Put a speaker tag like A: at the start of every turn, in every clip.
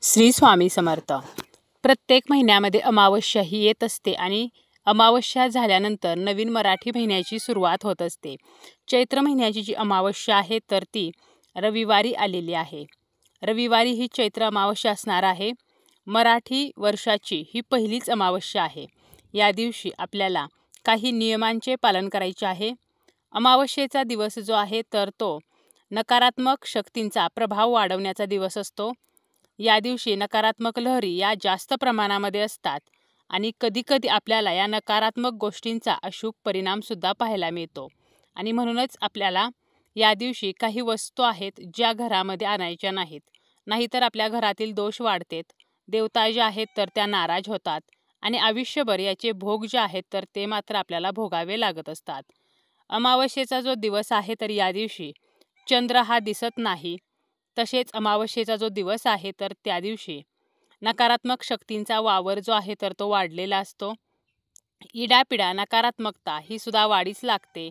A: श्री स्वामी समर्थ. प्रत्येक महिन्यामध्ये अमावस्या ही येत असते आणि अमावस्या झाल्यानंतर नवीन मराठी महिन्याची सुरुवात होत असते. चैत्र महिन्याची जी अमावस्या आहे तर ती रविवारी आलेली आहे. रविवारी ही चैत्र अमावस्या असणार आहे. मराठी वर्षाची ही पहिलीच अमावस्या आहे. या दिवशी आपल्याला काही नियमांचे पालन करायचे आहे. अमावस्येचा दिवस जो आहे तर तो नकारात्मक शक्तींचा प्रभाव वाढवण्याचा दिवस असतो. या दिवशी नकारात्मक लहरी या जास्त प्रमाणामध्ये असतात आणि कधीकधी आपल्याला या नकारात्मक गोष्टींचा अशुभ परिणामसुद्धा पाहायला मिळतो. आणि म्हणूनच आपल्याला या दिवशी काही वस्तू आहेत ज्या घरामध्ये आणायच्या नाहीत. नाहीतर आपल्या घरातील दोष वाढतेत, देवता ज्या आहेत तर त्या नाराज होतात आणि आयुष्यभर याचे भोग जे आहेत तर ते मात्र आपल्याला भोगावे लागत असतात. अमावस्येचा जो दिवस आहे तर या दिवशी चंद्र हा दिसत नाही. तसेच अमावस्येचा जो दिवस आहे तर त्या दिवशी नकारात्मक शक्तींचा वावर जो आहे तर तो वाढलेला असतो. इडापिडा नकारात्मकता ही सुद्धा वाढीच लागते.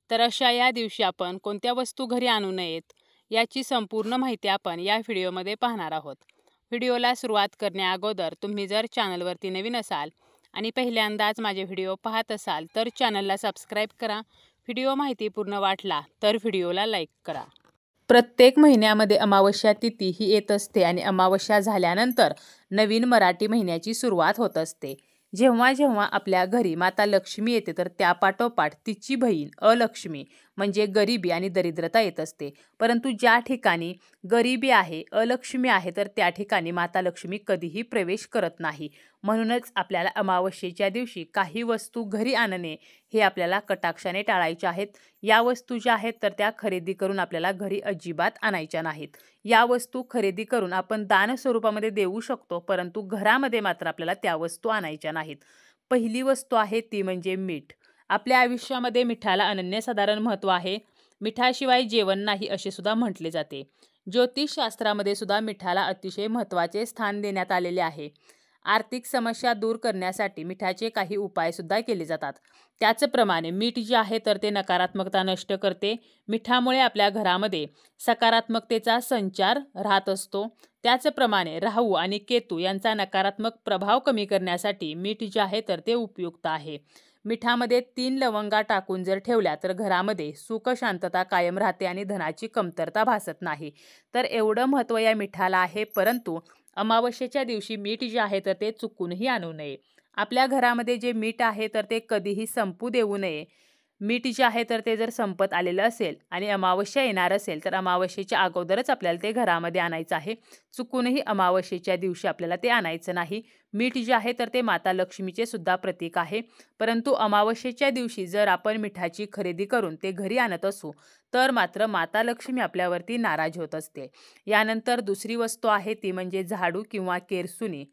A: तर अशा या दिवशी आपण कोणत्या वस्तू घरी आणू नयेत याची संपूर्ण माहिती आपण या व्हिडिओमध्ये पाहणार आहोत. व्हिडिओला सुरुवात करण्याअगोदर तुम्ही जर चॅनलवरती नवीन असाल आणि पहिल्यांदाच माझे व्हिडिओ पाहत असाल तर चॅनलला सबस्क्राईब करा. व्हिडिओ माहितीपूर्ण वाटला तर व्हिडिओला लाईक करा. प्रत्येक महिन्यामध्ये अमावस्या तिथी ही येत असते आणि अमावस्या झाल्यानंतर नवीन मराठी महिन्याची सुरुवात होत असते. जेव्हा जेव्हा आपल्या घरी माता लक्ष्मी येते तर त्यापाठोपाठ तिची बहीण अलक्ष्मी म्हणजे गरिबी आणि दरिद्रता येत असते. परंतु ज्या ठिकाणी गरिबी आहे, अलक्ष्मी आहे तर त्या ठिकाणी माता लक्ष्मी कधीही प्रवेश करत नाही. म्हणूनच आपल्याला अमावस्येच्या दिवशी काही वस्तू घरी आणणे हे आपल्याला कटाक्षाने टाळायचे आहेत. या वस्तू ज्या आहेत तर त्या खरेदी करून आपल्याला घरी अजिबात आणायच्या नाहीत. या वस्तू खरेदी करून आपण दान स्वरूपामध्ये देऊ शकतो, परंतु घरामध्ये मात्र आपल्याला त्या वस्तू आणायच्या नाहीत. पहिली वस्तू आहे ती म्हणजे मीठ. आपल्या आयुष्यामध्ये मिठाला अनन्यसाधारण महत्त्व आहे. मिठाशिवाय जेवण नाही असे सुद्धा म्हटले जाते. ज्योतिषशास्त्रामध्ये सुद्धा मिठाला अतिशय महत्त्वाचे स्थान देण्यात आलेले आहे. आर्थिक समस्या दूर करण्यासाठी मिठाचे काही उपायसुद्धा केले जातात. त्याचप्रमाणे मीठ जे आहे तर ते नकारात्मकता नष्ट करते. मिठामुळे आपल्या घरामध्ये सकारात्मकतेचा संचार राहत असतो. त्याचप्रमाणे राहू आणि केतू यांचा नकारात्मक प्रभाव कमी करण्यासाठी मीठ जे आहे तर ते उपयुक्त आहे. मिठामध्ये 3 लवंगा टाकून जर ठेवल्या तर घरामध्ये सुख शांतता कायम राहते आणि धनाची कमतरता भासत नाही. तर एवढं महत्त्व या मिठाला आहे. परंतु अमावस्येच्या दिवशी मीठ जे आहे तर ते चुकूनही आणू नये. आपल्या घरामध्ये जे मीठ आहे तर ते कधीही संपू देऊ नये. मीठ जे आहे तर ते जर संपत आलेलं असेल आणि अमावस्या येणार असेल तर अमावस्येच्या अगोदरच आपल्याला ते घरामध्ये आणायचं आहे. चुकूनही अमावस्येच्या दिवशी आपल्याला ते आणायचं नाही. मीठ जे आहे तर ते माता लक्ष्मीचे सुद्धा प्रतीक आहे. परंतु अमावस्येच्या दिवशी जर आपण मिठाची खरेदी करून ते घरी आणत असू तर मात्र माता लक्ष्मी आपल्यावरती नाराज होत असते. यानंतर दुसरी वस्तू आहे ती म्हणजे झाडू किंवा केरसुणी.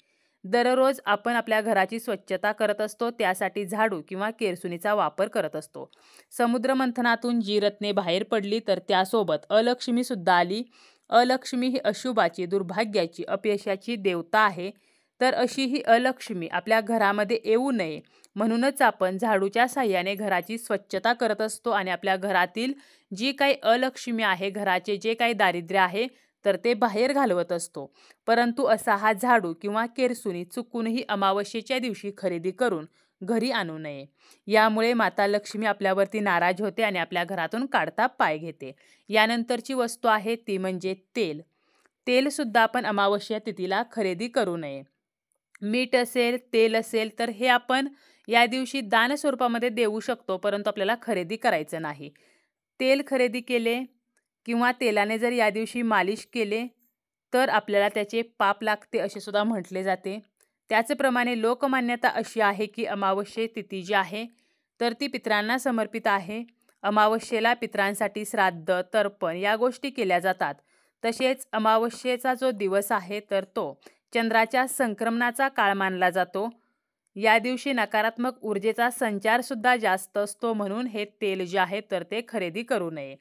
A: दररोज आपण आपल्या घराची स्वच्छता करत असतो, त्यासाठी झाडू किंवा केरसुणीचा वापर करत असतो. समुद्रमंथनातून जी रत्ने बाहेर पडली तर त्यासोबत अलक्ष्मी सुद्धा आली. अलक्ष्मी ही अशुभाची, दुर्भाग्याची, अपयशाची देवता आहे. तर अशी ही अलक्ष्मी आपल्या घरामध्ये येऊ नये म्हणूनच आपण झाडूच्या साहाय्याने घराची स्वच्छता करत असतो आणि आपल्या घरातील जी काही अलक्ष्मी आहे, घराचे जे काही दारिद्र्य आहे तर ते बाहेर घालवत असतो. परंतु असा हा झाडू किंवा केरसुणी चुकूनही अमावस्येच्या दिवशी खरेदी करून घरी आणू नये. यामुळे माता लक्ष्मी आपल्यावरती नाराज होते आणि आपल्या घरातून काढता पाय घेते. यानंतरची वस्तू आहे ती म्हणजे तेल. तेलसुद्धा आपण अमावस्या तिथीला खरेदी करू नये. मीठ असेल, तेल असेल तर हे आपण या दिवशी दान स्वरूपामध्ये देऊ शकतो, परंतु आपल्याला खरेदी करायचं नाही. तेल खरेदी केले किंवा तेलाने जर या दिवशी मालिश केले तर आपल्याला त्याचे पाप लागते असे सुद्धा म्हटले जाते. त्याचप्रमाणे लोकमान्यता अशी आहे की अमावस्ये तिथी जी आहे तर ती पितरांना समर्पित आहे. अमावस्येला पितरांसाठी श्राद्ध, तर्पण या गोष्टी केल्या जातात. तसेच अमावस्येचा जो दिवस आहे तर तो चंद्राच्या संक्रमणाचा काळ मानला जातो. या दिवशी नकारात्मक ऊर्जेचा संचार सुद्धा जास्त असतो, म्हणून हे तेल जे आहे तर ते खरेदी करू नये.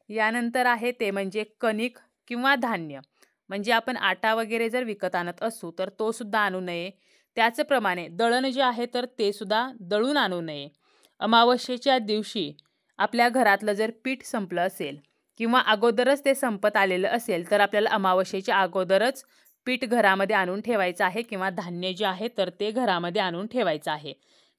A: यानंतर आहे ते म्हणजे कणिक किंवा धान्य. म्हणजे आपण आटा वगैरे जर विकत आणत असू तर तो सुद्धा आणू नये. त्याचप्रमाणे दळण जे आहे तर ते सुद्धा दळून आणू नये. अमावस्येच्या दिवशी आपल्या घरातलं जर पीठ संपलं असेल किंवा अगोदरच ते संपत आलेलं असेल तर आपल्याला अमावस्येच्या अगोदरच पीठ घरामध्ये आणून ठेवायचं आहे किंवा धान्य जे आहे तर ते घरामध्ये आणून ठेवायचं आहे.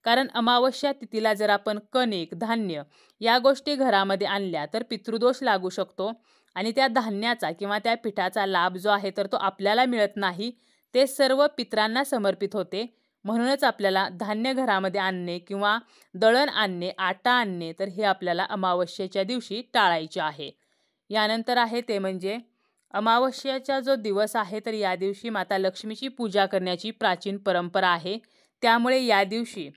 A: कारण अमावस्या तिथीला जर आपण कणिक, धान्य या गोष्टी घरामध्ये आणल्या तर पितृदोष लागू शकतो आणि त्या धान्याचा किंवा त्या पिठाचा लाभ जो आहे तर तो आपल्याला मिळत नाही. ते सर्व पितरांना समर्पित होते. म्हणूनच आपल्याला धान्य घरामध्ये आणणे किंवा दळण आणणे, आटा आणणे तर हे आपल्याला अमावस्येच्या दिवशी टाळायचे आहे. यानंतर आहे ते म्हणजे अमावस्येचा जो दिवस आहे तर या दिवशी माता लक्ष्मीची पूजा करण्याची प्राचीन परंपरा आहे. त्यामुळे या दिवशी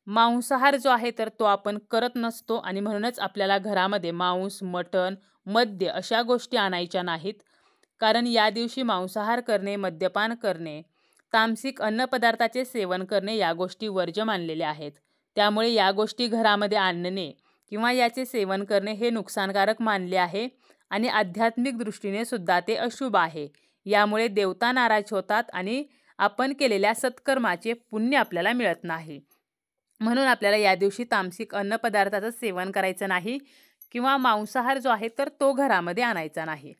A: मांसाहार जो आहे तर तो आपण करत नसतो आणि म्हणूनच आपल्याला घरामध्ये मांस, मटण, मद्य अशा गोष्टी आणायच्या नाहीत. कारण या दिवशी मांसाहार करणे, मद्यपान करणे, तामसिक अन्नपदार्थाचे सेवन करणे या गोष्टी वर्ज्य मानलेल्या आहेत. त्यामुळे या गोष्टी घरामध्ये आणणे किंवा याचे सेवन करणे हे नुकसानकारक मानले आहे आणि आध्यात्मिक दृष्टीने सुद्धा ते अशुभ आहे. यामुळे देवता नाराज होतात आणि आपण केलेल्या सत्कर्माचे पुण्य आपल्याला मिळत नाही. म्हणून आपल्याला या दिवशी तामसिक अन्नपदार्थाचं सेवन करायचं नाही किंवा मांसाहार जो आहे तर तो घरामध्ये आणायचा नाही.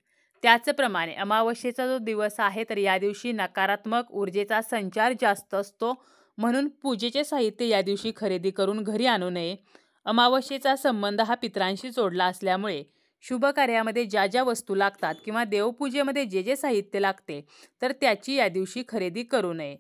A: त्याचप्रमाणे अमावस्येचा जो दिवस आहे तर या दिवशी नकारात्मक ऊर्जेचा संचार जास्त असतो. म्हणून पूजेचे साहित्य या दिवशी खरेदी करून घरी आणू नये. अमावस्येचा संबंध हा पितरांशी जोडला असल्यामुळे शुभ कार्यामध्ये ज्या ज्या वस्तू लागतात किंवा देवपूजेमध्ये जे जे साहित्य लागते तर त्याची या दिवशी खरेदी करू नये.